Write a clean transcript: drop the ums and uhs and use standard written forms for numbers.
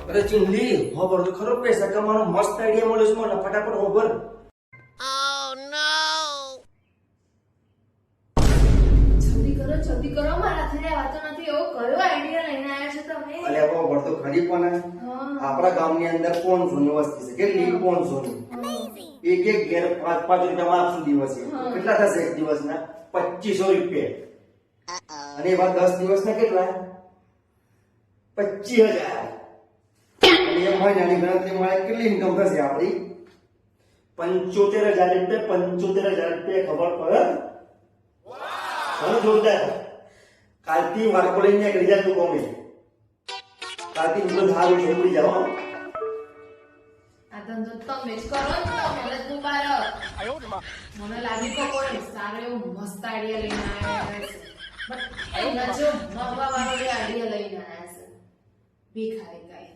અરે ચિંદી ખબર તો ખરો પૈસા કમાવાનો મસ્ત આઈડિયા મળ્યો છે મને ફટાફટ ખબર. જલ્દી કરો મારાથી રહેવાતો નથી. એવો કયો આઈડિયા લઈને આવ્યા છો તમે? અલે ખબર તો ખરી પણ આપણા ગામની અંદર 500 ની વસ્તી છે. કેટલી 500 ની? એક એક ઘેર 5-5 રૂપિયા આપશું દિવસે. કેટલા થશે એક દિવસના? 2500 રૂપિયા. અને એવા 10 દિવસના કેટલા? 25000. અને એ મહિનાની ગણતરી મળે કેટલી ઇન્કમ થશે આપણી? 75000 રૂપિયા. 75000 રૂપિયા ખબર પડે? ઘણું જોરદાર. કાલથી વારકો લઈને નીકળી જાય તું કોમે. કાલથી બધું સારું છોકરી જાઓ. આ ધંધો તમે જ કરો ને તો મને જ મુબારક. મને લાગે કે કોઈ સારો એવો મસ્ત આઈડિયા લઈને આવ્યા છે. બટ એના જો મગવા વાળો આઈડિયા લઈને આવ્યા છે. ભીખારી કાંઈ